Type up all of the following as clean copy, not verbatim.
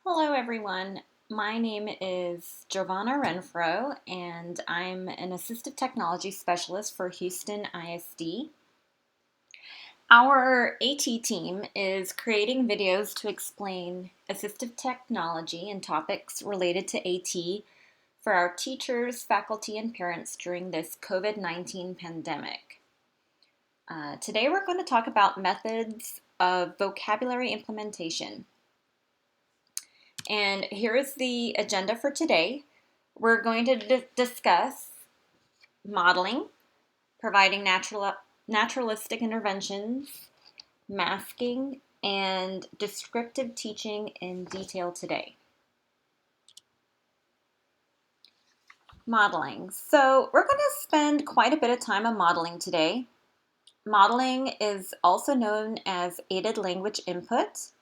Hello, everyone. My name is Giovanna Renfro, and I'm an assistive technology specialist for Houston ISD. Our AT team is creating videos to explain assistive technology and topics related to AT for our teachers, faculty, and parents during this COVID-19 pandemic. Today, we're going to talk about methods of vocabulary implementation. And here is the agenda for today. We're going to discuss modeling, providing naturalistic interventions, masking, and descriptive teaching in detail today. Modeling. So we're going to spend quite a bit of time on modeling today. Modeling is also known as aided language input.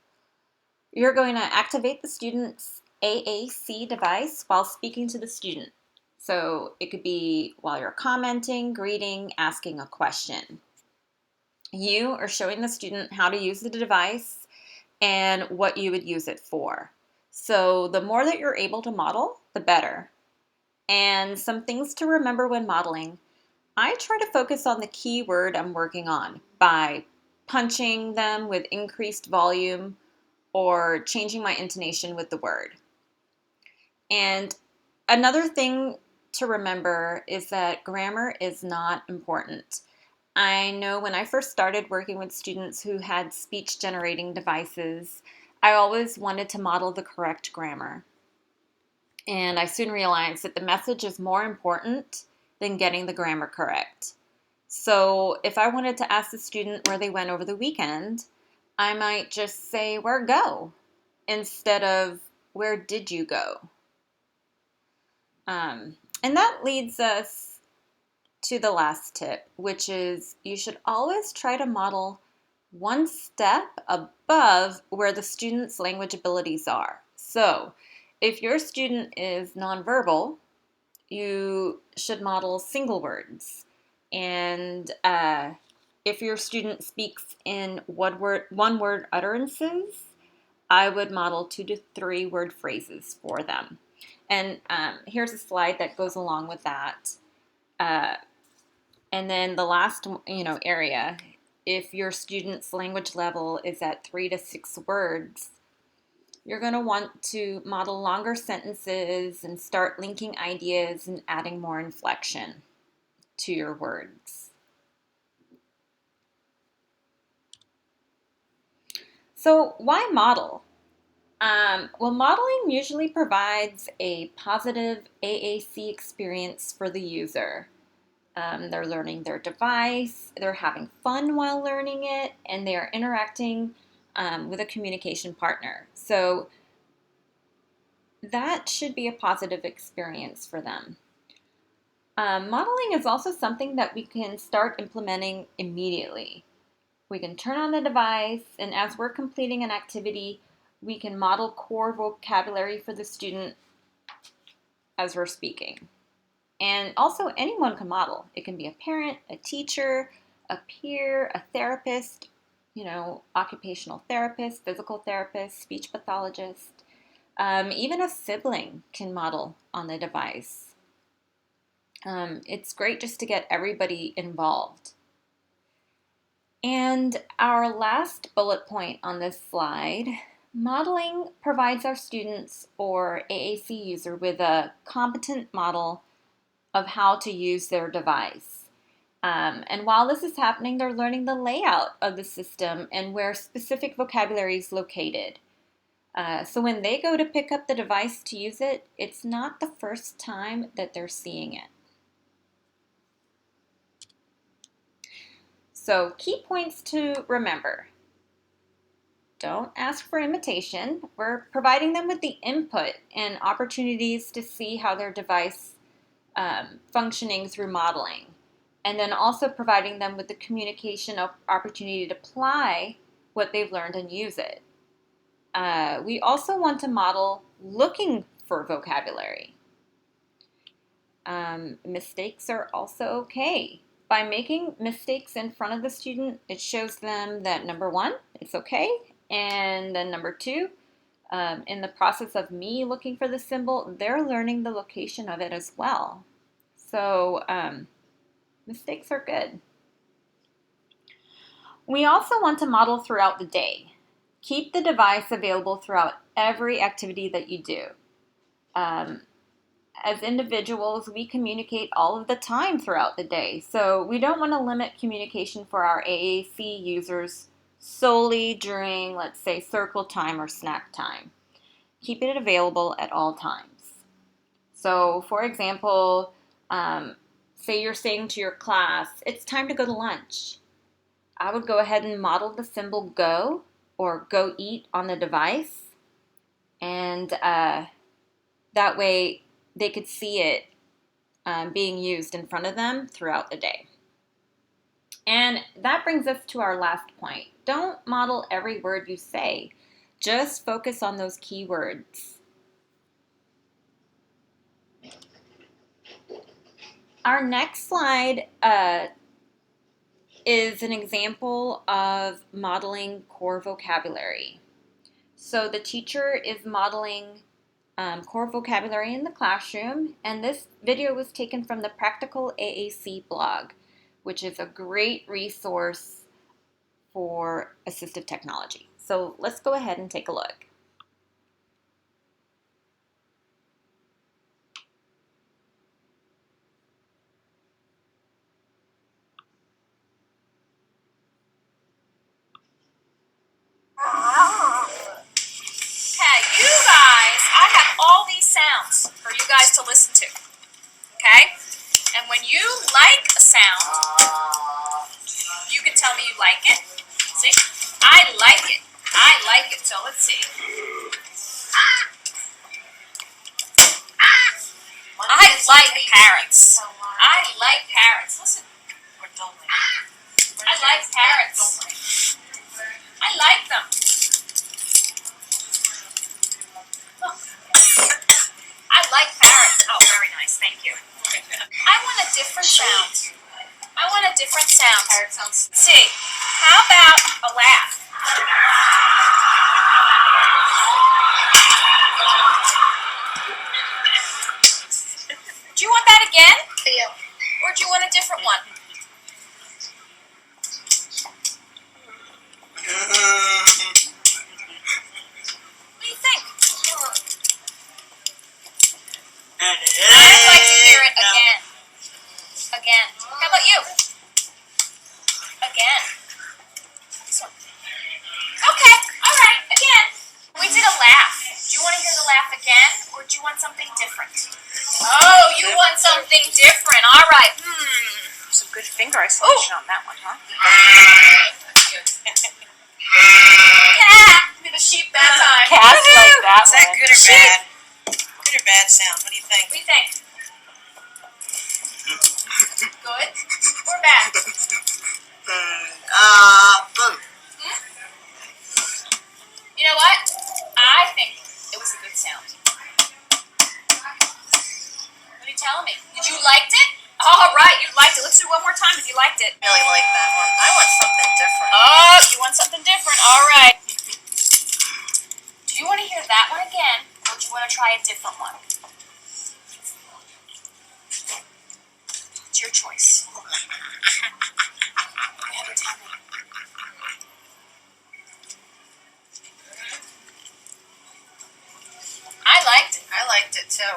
You're going to activate the student's AAC device while speaking to the student. So it could be while you're commenting, greeting, asking a question. You are showing the student how to use the device and what you would use it for. So the more that you're able to model, the better. And some things to remember when modeling. I try to focus on the key word I'm working on by punching them with increased volume or changing my intonation with the word. And another thing to remember is that grammar is not important. I know when I first started working with students who had speech generating devices, I always wanted to model the correct grammar. And I soon realized that the message is more important than getting the grammar correct. So if I wanted to ask the student where they went over the weekend, I might just say, "Where go?" instead of "Where did you go?" And that leads us to the last tip, which is you should always try to model one step above where the student's language abilities are. So if your student is nonverbal, you should model single words. And if your student speaks in one word utterances, I would model 2 to 3 word phrases for them. And here's a slide that goes along with that. And then the last, area, if your student's language level is at 3 to 6 words, you're going to want to model longer sentences and start linking ideas and adding more inflection to your words. So why model? Well, modeling usually provides a positive AAC experience for the user. They're learning their device, they're having fun while learning it, and they are interacting with a communication partner. So that should be a positive experience for them. Modeling is also something that we can start implementing immediately. We can turn on the device, and as we're completing an activity, we can model core vocabulary for the student as we're speaking. And also, anyone can model. It can be a parent, a teacher, a peer, a therapist, occupational therapist, physical therapist, speech pathologist. Even a sibling can model on the device. It's great just to get everybody involved. And our last bullet point on this slide, modeling provides our students or AAC user with a competent model of how to use their device. And while this is happening, they're learning the layout of the system and where specific vocabulary is located. So when they go to pick up the device to use it, it's not the first time that they're seeing it. So key points to remember. Don't ask for imitation. We're providing them with the input and opportunities to see how their device functioning through modeling. And then also providing them with the communication opportunity to apply what they've learned and use it. We also want to model looking for vocabulary. Mistakes are also okay. By making mistakes in front of the student, it shows them that number one, it's okay, and then number two, In the process of me looking for the symbol, they're learning the location of it as well. So mistakes are good. We also want to model throughout the day. Keep the device available throughout every activity that you do. As individuals, we communicate all of the time throughout the day, so we don't want to limit communication for our AAC users solely during, let's say, circle time or snack time. Keep it available at all times. So, for example, say you're saying to your class, it's time to go to lunch. I would go ahead and model the symbol go or go eat on the device, and that way they could see it being used in front of them throughout the day. And that brings us to our last point. Don't model every word you say. Just focus on those key words. Our next slide is an example of modeling core vocabulary. So the teacher is modeling core vocabulary in the classroom, and this video was taken from the Practical AAC blog, which is a great resource for assistive technology. So let's go ahead and take a look. Okay, you guys, I have all these sounds for you guys to listen to. Okay? And when you like a sound, you can tell me you like it. See? I like it. I like it. So let's see. I like parrots. I like parrots. Listen. I like parrots. I like them. I like parrots. Oh, very nice. Thank you. I want a different sound. I want a different sound. Parrot sounds. Let's see. How about a laugh? Do you want that again? Yeah. Or do you want a different one? What do you think? I'd like to hear it again. Again. How about you? Again. This one. Okay. All right. Again. We did a laugh. Do you want to hear the laugh again, or do you want something different? Oh, you want something different. All right. Some good finger isolation on that one, huh? Cat. Did a sheep that time. Cats like that Is that one. good or bad? Good or bad sound? What do you think? What do you think? Good or bad? Boom. You know what? I think it was a good sound. What are you telling me? Did you liked it? All right, you liked it. Let's do it one more time if you liked it. Really like that one. I want something different. Oh, you want something different. All right. Do you want to hear that one again, or do you want to try a different one? It's your choice. You have to tell me. I liked it. I liked it too.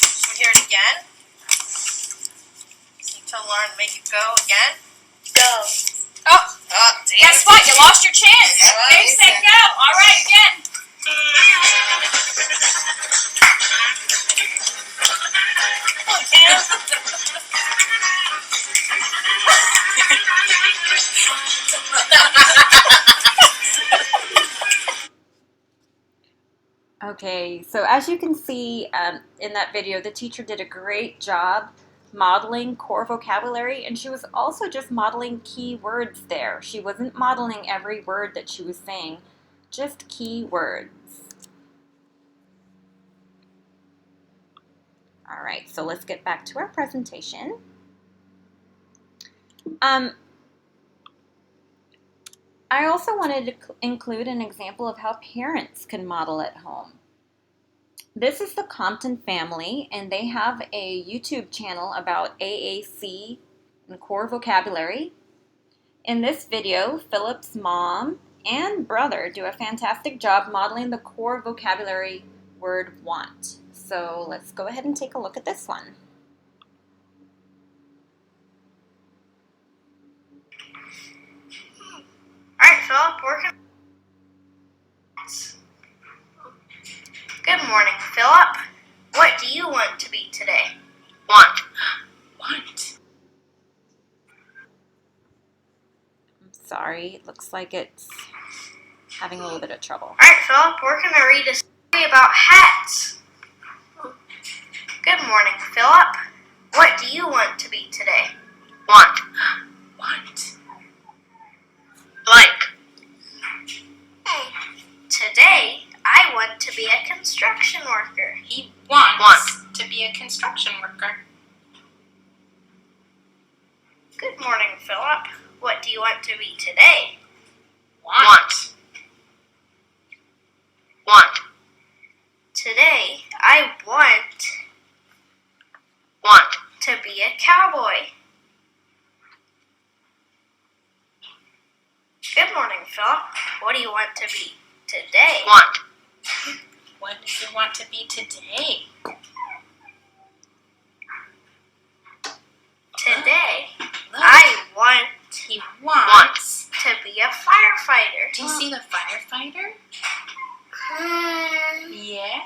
Should we hear it again? Can you tell Lauren to make it go again? Go. Oh, Damn. guess what? You lost your chance. Yeah, well, Ready, set, go. All right, again. Okay, so as you can see in that video, the teacher did a great job modeling core vocabulary, and she was also just modeling key words there. She wasn't modeling every word that she was saying, just key words. All right, so let's get back to our presentation. I also wanted to include an example of how parents can model at home. This is the Compton family, and they have a YouTube channel about AAC and core vocabulary. In this video, Philip's mom and brother do a fantastic job modeling the core vocabulary word want. So let's go ahead and take a look at this one. Alright, Philip, working. Good morning, Philip. What do you want to be today? Want. Want. I'm sorry, it looks like it's having a little bit of trouble. Alright, Philip, we're going to read a story about hats. Good morning, Philip. What do you want to be today? Want. Want. Like. Today, I want to be a construction worker. He wants to be a construction worker. Good morning, Philip. What do you want to be today? Want. Want. Today, I want to be a cowboy. Good morning, Philip. What do you want to be today? Want. What does he want to be today? Today, Look, I want he wants. to be a firefighter. Do you see the firefighter? Yeah.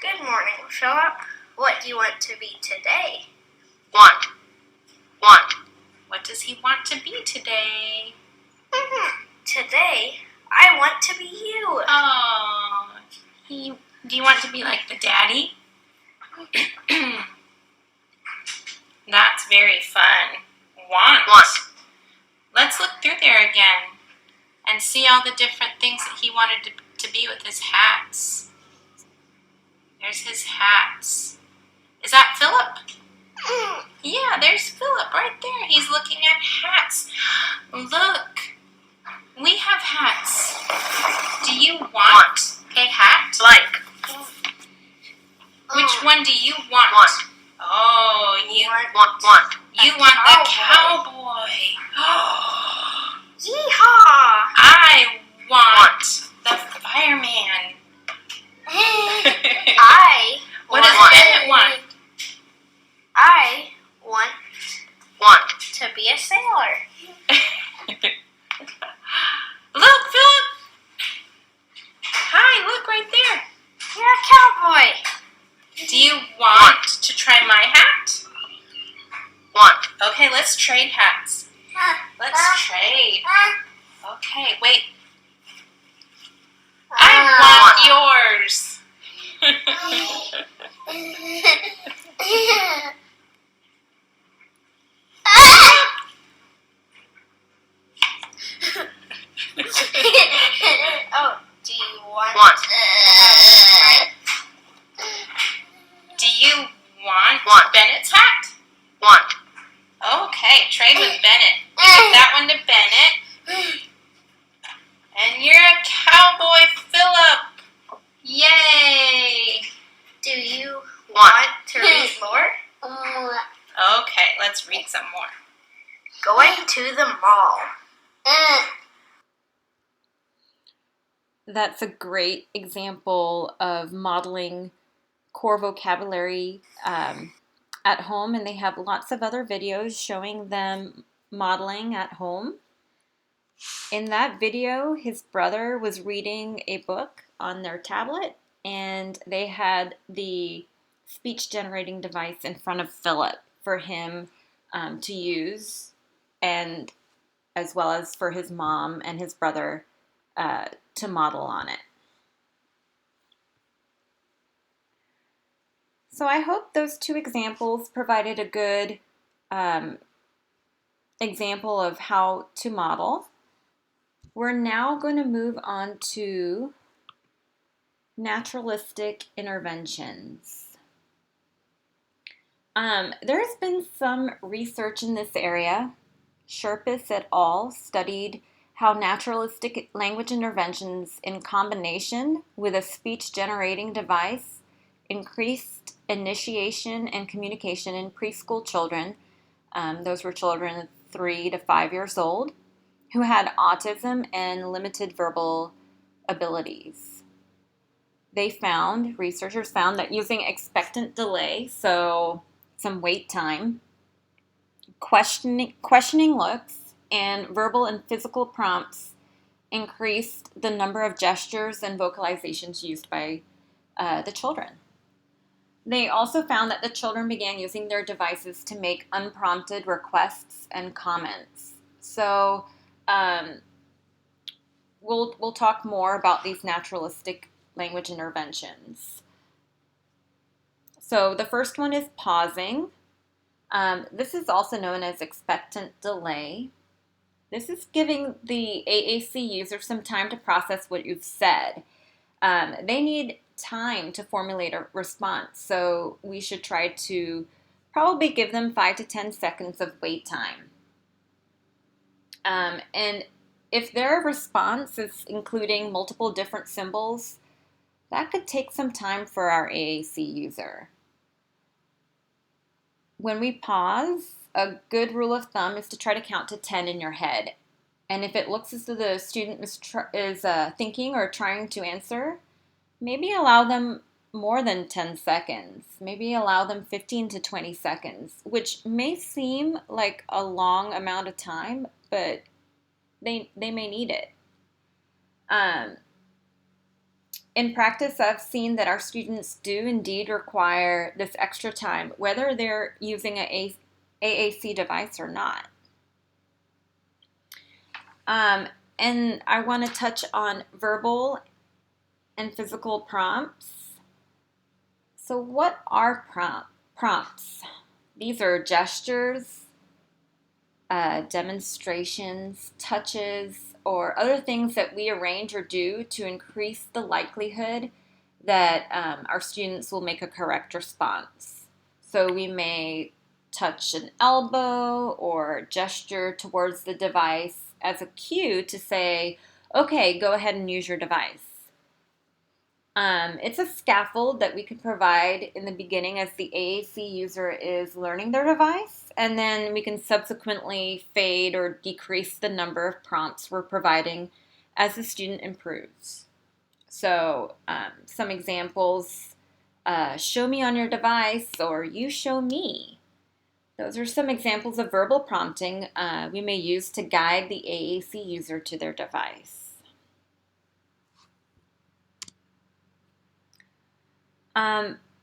Good morning, Philip. What do you want to be today? Want. What does he want to be today? Today, I want to be you. Oh, do you want to be like the daddy? That's very fun. Want. Let's look through there again and see all the different things that he wanted to be with his hats. There's his hats. Is that Philip? Yeah, there's Philip right there. He's looking at hats. Look, we have hats. Do you want a hat? Like. Which one do you want? Oh, you Want. You want the cowboy. Yeehaw! I want the fireman. What does Bennett want? I want to be a sailor. Look, Philip. Hi, look right there. You're a cowboy. Do you want to try my hat? Want. Okay, let's trade hats. Let's trade. Okay, wait. I want yours. Oh, do you want. Do you want Bennett's hat? Want. Okay, trade with Bennett. Give that one to Bennett. And you're a cowboy, Philip. Yay! Do you want to read more? Okay, let's read some more. Going to the mall. That's a great example of modeling core vocabulary at home, and they have lots of other videos showing them modeling at home. In that video, his brother was reading a book on their tablet, and they had the speech generating device in front of Philip for him to use, and as well as for his mom and his brother to model on it. So I hope those two examples provided a good example of how to model. We're now going to move on to naturalistic interventions. There's been some research in this area Sherpas et al. Studied how naturalistic language interventions in combination with a speech-generating device increased initiation and communication in preschool children. Those were children 3 to 5 years old who had autism and limited verbal abilities. Researchers found that using expectant delay, so some wait time, questioning looks, and verbal and physical prompts increased the number of gestures and vocalizations used by the children. They also found that the children began using their devices to make unprompted requests and comments. So we'll talk more about these naturalistic language interventions. So the first one is pausing. This is also known as expectant delay. This is giving the AAC user some time to process what you've said. They need time to formulate a response, so we should try to probably give them 5 to 10 seconds of wait time. And if their response is including multiple different symbols, that could take some time for our AAC user. When we pause, a good rule of thumb is to try to count to 10 in your head. And if it looks as though the student is thinking or trying to answer, maybe allow them more than 10 seconds. Maybe allow them 15 to 20 seconds, which may seem like a long amount of time, but they may need it. In practice, I've seen that our students do indeed require this extra time, whether they're using an AAC device or not. And I want to touch on verbal and physical prompts. So what are prompts? These are gestures, demonstrations, touches, or other things that we arrange or do to increase the likelihood that our students will make a correct response. So we may touch an elbow or gesture towards the device as a cue to say, okay, go ahead and use your device. It's a scaffold that we can provide in the beginning as the AAC user is learning their device, and then we can subsequently fade or decrease the number of prompts we're providing as the student improves. So some examples, show me on your device, or you show me. Those are some examples of verbal prompting we may use to guide the AAC user to their device.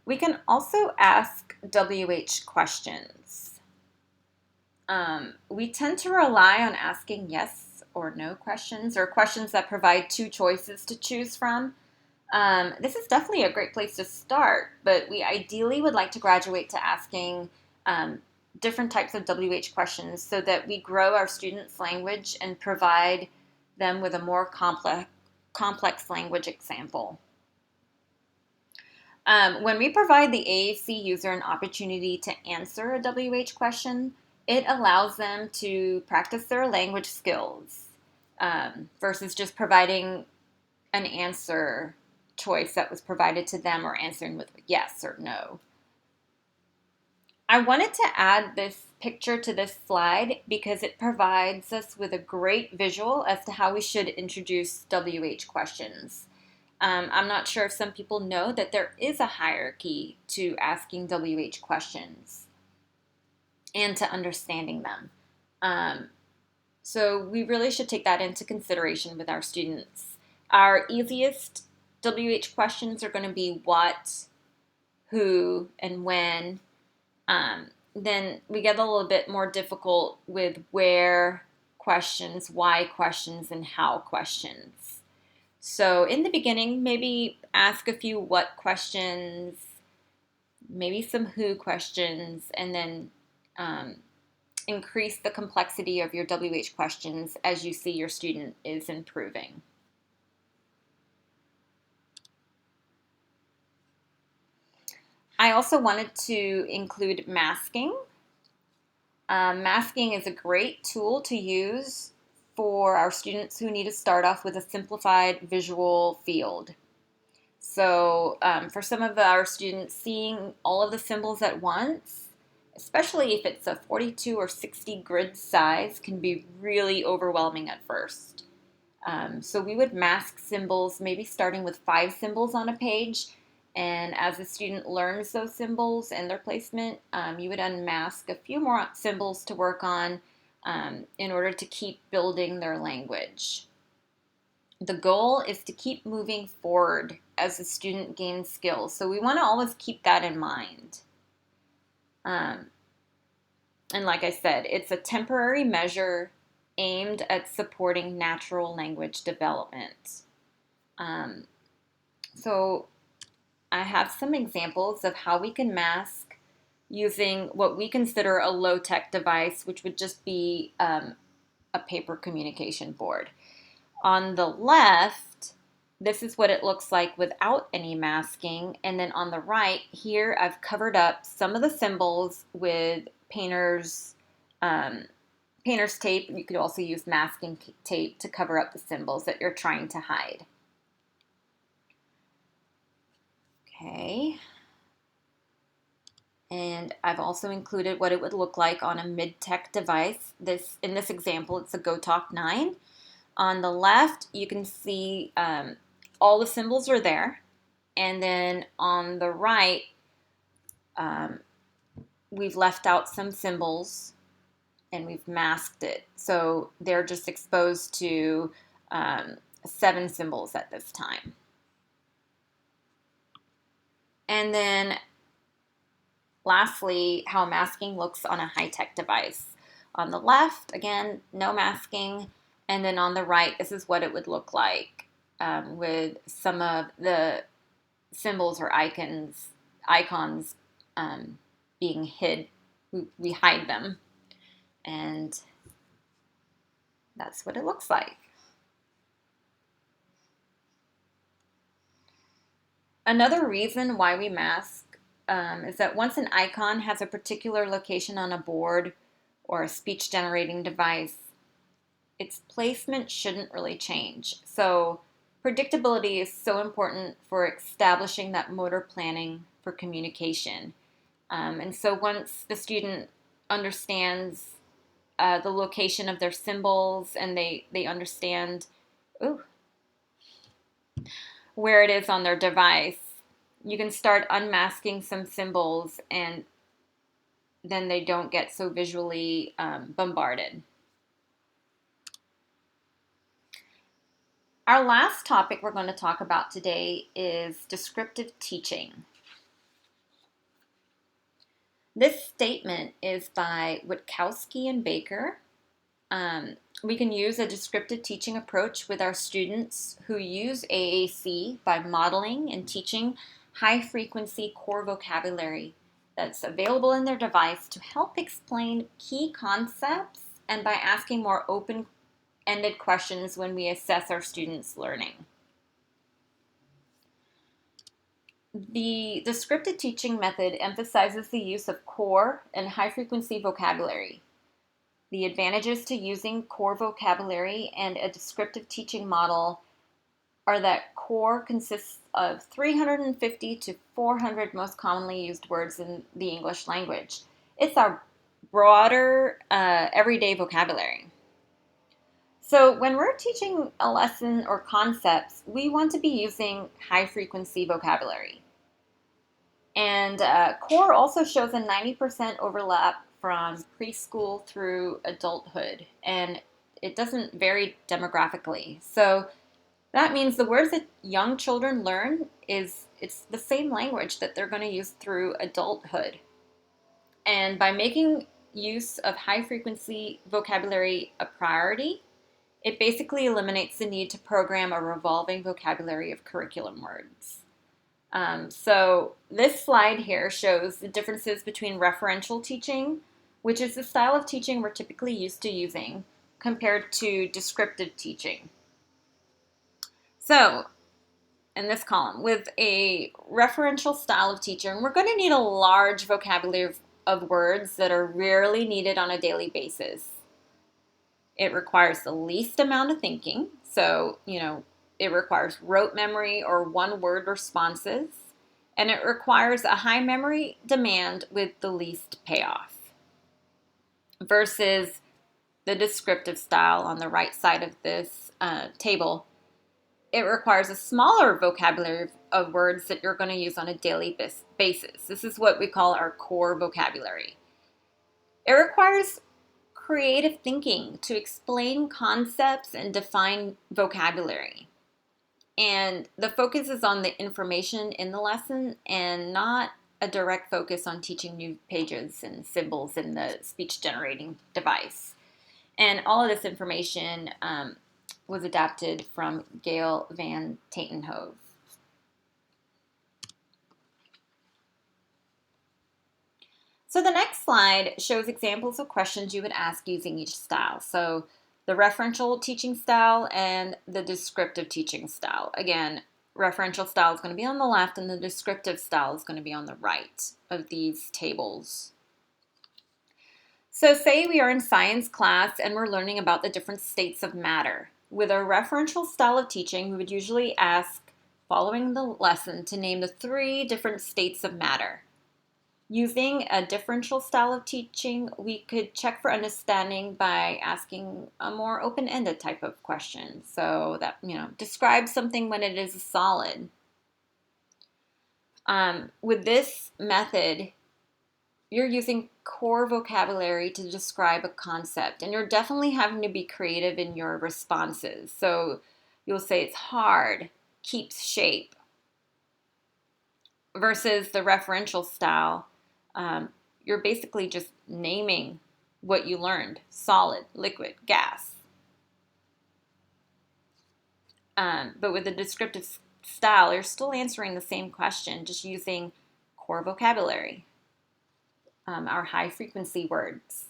We can also ask WH questions. We tend to rely on asking yes or no questions, or questions that provide 2 choices to choose from. This is definitely a great place to start, but we ideally would like to graduate to asking different types of WH questions so that we grow our students' language and provide them with a more complex language example. When we provide the AAC user an opportunity to answer a WH question, it allows them to practice their language skills versus just providing an answer choice that was provided to them or answering with yes or no. I wanted to add this picture to this slide because it provides us with a great visual as to how we should introduce WH questions. I'm not sure if some people know that there is a hierarchy to asking WH questions and to understanding them. So we really should take that into consideration with our students. Our easiest WH questions are going to be what, who, and when. Then we get a little bit more difficult with where questions, why questions, and how questions. So in the beginning, maybe ask a few what questions, maybe some who questions, and then increase the complexity of your WH questions as you see your student is improving. I also wanted to include masking. Masking is a great tool to use for our students who need to start off with a simplified visual field. So for some of our students, seeing all of the symbols at once, especially if it's a 42 or 60 grid size, can be really overwhelming at first. So we would mask symbols, maybe starting with 5 symbols on a page. And as the student learns those symbols and their placement, you would unmask a few more symbols to work on in order to keep building their language. The goal is to keep moving forward as the student gains skills. So we want to always keep that in mind. And like I said, it's a temporary measure aimed at supporting natural language development. So I have some examples of how we can mask using what we consider a low-tech device, which would just be a paper communication board. On the left, this is what it looks like without any masking. And then on the right, here I've covered up some of the symbols with painter's tape. You could also use masking tape to cover up the symbols that you're trying to hide. Okay. And I've also included what it would look like on a mid-tech device. In this example, it's a GoTalk 9. On the left, you can see all the symbols are there. And then on the right, we've left out some symbols and we've masked it. So they're just exposed to 7 symbols at this time. And then lastly, how masking looks on a high-tech device. On the left, again, no masking. And then on the right, this is what it would look like with some of the symbols or icons being hid. We hide them. And that's what it looks like. Another reason why we mask is that once an icon has a particular location on a board or a speech generating device, its placement shouldn't really change. So predictability is so important for establishing that motor planning for communication. And so once the student understands the location of their symbols and they understand where it is on their device, you can start unmasking some symbols and then they don't get so visually bombarded. Our last topic we're going to talk about today is descriptive teaching. This statement is by Witkowski and Baker. We can use a descriptive teaching approach with our students who use AAC by modeling and teaching high-frequency core vocabulary that's available in their device to help explain key concepts and by asking more open-ended questions when we assess our students' learning. The descriptive teaching method emphasizes the use of core and high-frequency vocabulary. The advantages to using core vocabulary and a descriptive teaching model are that core consists of 350 to 400 most commonly used words in the English language. It's our broader, everyday vocabulary. So when we're teaching a lesson or concepts, we want to be using high-frequency vocabulary. And core also shows a 90% overlap from preschool through adulthood, and it doesn't vary demographically. So that means the words that young children learn it's the same language that they're going to use through adulthood. And by making use of high-frequency vocabulary a priority, it basically eliminates the need to program a revolving vocabulary of curriculum words. So this slide here shows the differences between referential teaching, which is the style of teaching we're typically used to using, compared to descriptive teaching. So in this column, with a referential style of teaching, we're going to need a large vocabulary of words that are rarely needed on a daily basis. It requires the least amount of thinking. So, it requires rote memory or one-word responses. And it requires a high memory demand with the least payoff. Versus the descriptive style on the right side of this table, it requires a smaller vocabulary of words that you're going to use on a daily basis. This is what we call our core vocabulary. It requires creative thinking to explain concepts and define vocabulary. And the focus is on the information in the lesson and not a direct focus on teaching new pages and symbols in the speech generating device. And all of this information was adapted from Gail van Tatenhove. So the next slide shows examples of questions you would ask using each style. So the referential teaching style and the descriptive teaching style. Again, referential style is going to be on the left and the descriptive style is going to be on the right of these tables. So say we are in science class and we're learning about the different states of matter. With a referential style of teaching, we would usually ask, following the lesson, to name the 3 different states of matter. Using a differential style of teaching, we could check for understanding by asking a more open-ended type of question. So that, describe something when it is a solid. With this method, you're using core vocabulary to describe a concept, and you're definitely having to be creative in your responses. So you'll say it's hard, keeps shape, versus the referential style. You're basically just naming what you learned: solid, liquid, gas. But with the descriptive style, you're still answering the same question, just using core vocabulary, our high frequency words.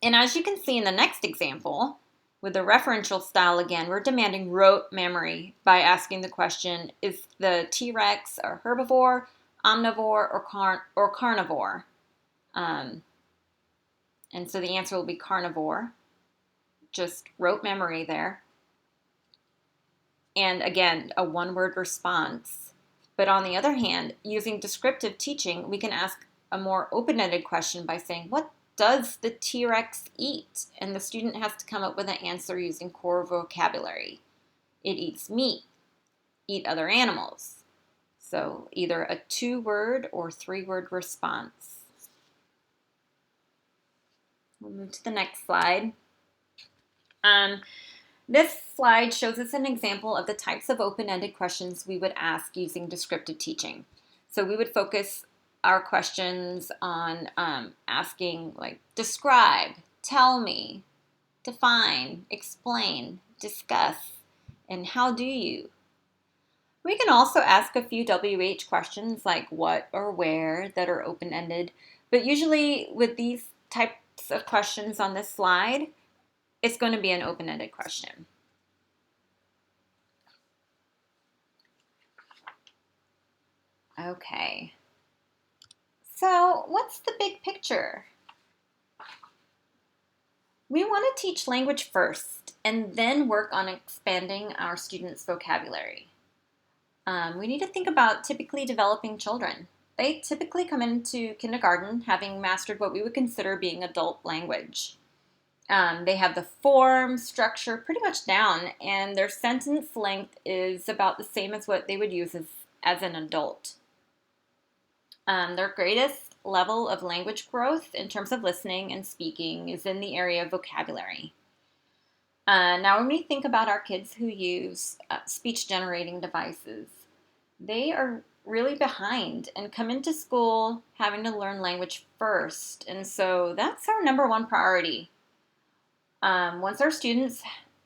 And as you can see in the next example, with the referential style again, we're demanding rote memory by asking the question, is the T-Rex a herbivore, omnivore, or carnivore? And so the answer will be carnivore. Just rote memory there. And again, a one-word response. But on the other hand, using descriptive teaching, we can ask a more open-ended question by saying, what does the T-Rex eat? And the student has to come up with an answer using core vocabulary. It eats meat, eat other animals. So either a 2-word or 3-word response. We'll move to the next slide. This slide shows us an example of the types of open-ended questions we would ask using descriptive teaching. So we would focus our questions on asking like describe, tell me, define, explain, discuss, and how do you? We can also ask a few WH questions like what or where that are open-ended, but usually with these types of questions on this slide, it's going to be an open-ended question. Okay. So what's the big picture? We want to teach language first and then work on expanding our students' vocabulary. We need to think about typically developing children. They typically come into kindergarten having mastered what we would consider being adult language. They have the form, structure pretty much down, and their sentence length is about the same as what they would use as an adult. Their greatest level of language growth in terms of listening and speaking is in the area of vocabulary. Now, when we think about our kids who use speech-generating devices, they are really behind and come into school having to learn language first. And so that's our number 1 priority. Once our students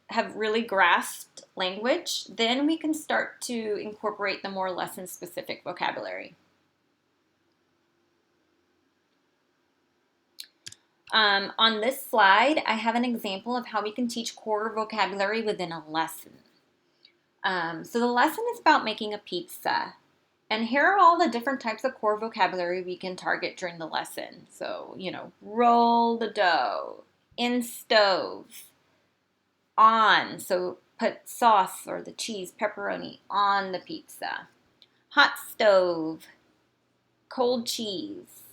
have really grasped language, then we can start to incorporate the more lesson-specific vocabulary. On this slide, I have an example of how we can teach core vocabulary within a lesson. So the lesson is about making a pizza. And here are all the different types of core vocabulary we can target during the lesson. So, roll the dough, in stove, on. So put sauce or the cheese, pepperoni on the pizza. Hot stove, cold cheese,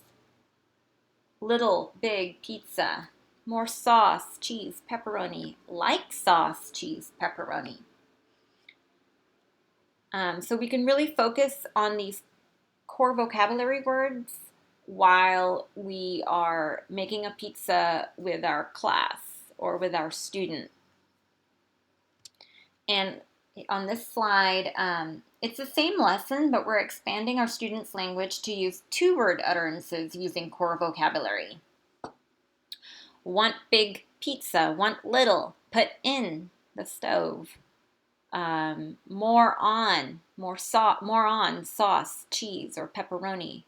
little, big pizza, more sauce, cheese, pepperoni, like sauce, cheese, pepperoni. So we can really focus on these core vocabulary words while we are making a pizza with our class or with our student. And on this slide, it's the same lesson, but we're expanding our students' language to use two-word utterances using core vocabulary. Want big pizza, want little, put in the stove. More on, sauce, cheese, or pepperoni.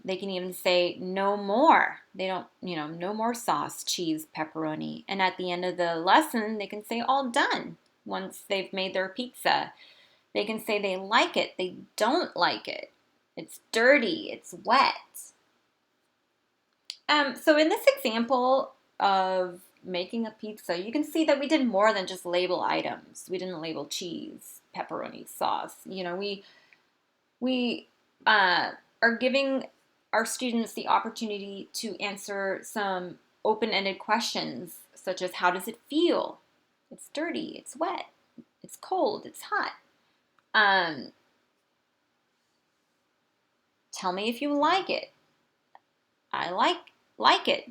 They can even say no more. They don't, no more sauce, cheese, pepperoni. And at the end of the lesson, they can say all done once they've made their pizza. They can say they like it, they don't like it. It's dirty, it's wet. So in this example of making a pizza, you can see that we did more than just label items. We didn't label cheese, pepperoni, sauce. We are giving our students the opportunity to answer some open-ended questions, such as how does it feel? It's dirty, it's wet, it's cold, it's hot. Tell me if you like it. I like it.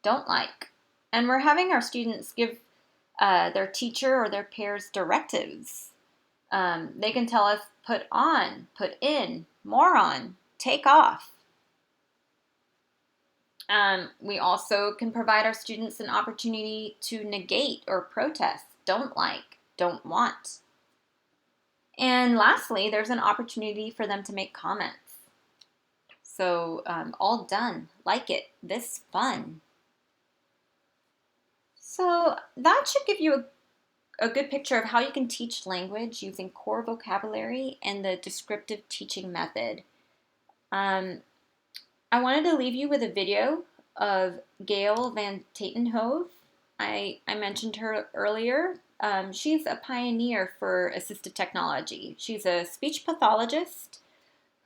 Don't like. And we're having our students give their teacher or their peers directives. They can tell us put on, put in, more on, take off. We also can provide our students an opportunity to negate or protest, don't like, don't want. And lastly, there's an opportunity for them to make comments. So all done, like it, this fun. So that should give you a good picture of how you can teach language using core vocabulary and the descriptive teaching method. I wanted to leave you with a video of Gail Van Tatenhove. I mentioned her earlier. She's a pioneer for assistive technology. She's a speech pathologist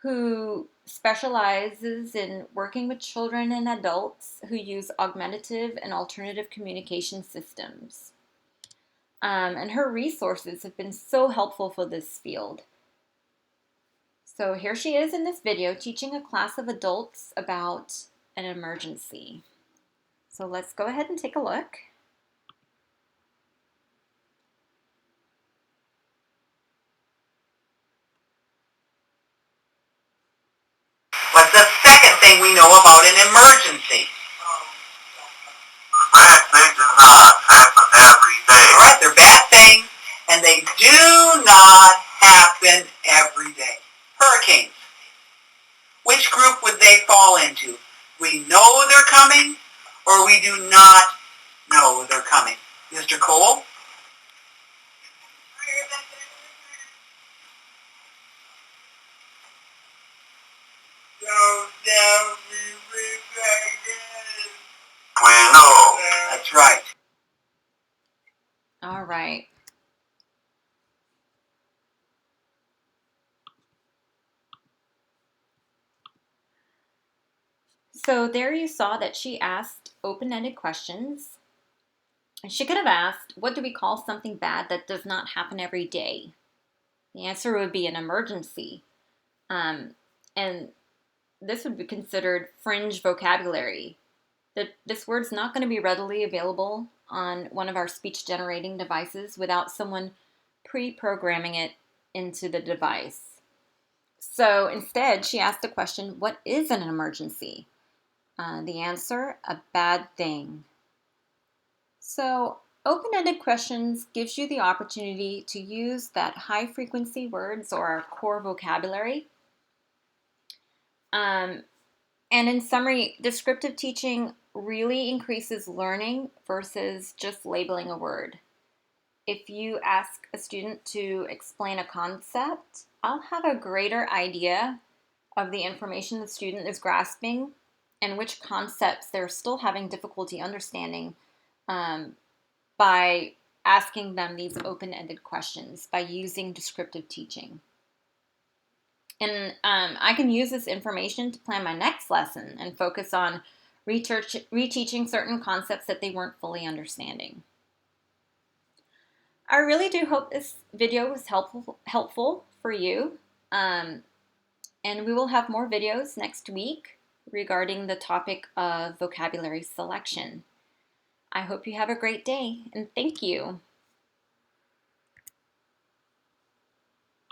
who specializes in working with children and adults who use augmentative and alternative communication systems. And her resources have been so helpful for this field. So here she is in this video teaching a class of adults about an emergency. So let's go ahead and take a look. What's the second thing we know about an emergency? Bad things do not happen every day. All right, they're bad things, and they do not happen every day. Hurricanes. Which group would they fall into? We know they're coming, or we do not know they're coming? Mr. Cole? We know. That's right. All right. So there you saw that she asked open-ended questions. And she could have asked, what do we call something bad that does not happen every day? The answer would be an emergency. And this would be considered fringe vocabulary. This word's not going to be readily available on one of our speech generating devices without someone pre-programming it into the device. So instead, she asked the question, what is an emergency? The answer, a bad thing. So open-ended questions gives you the opportunity to use that high-frequency words or our core vocabulary. And in summary, descriptive teaching really increases learning versus just labeling a word. If you ask a student to explain a concept I'll have a greater idea of the information the student is grasping and which concepts they're still having difficulty understanding by asking them these open-ended questions, by using descriptive teaching. And I can use this information to plan my next lesson and focus on reteaching certain concepts that they weren't fully understanding. I really do hope this video was helpful for you. And we will have more videos next week regarding the topic of vocabulary selection. I hope you have a great day, and thank you.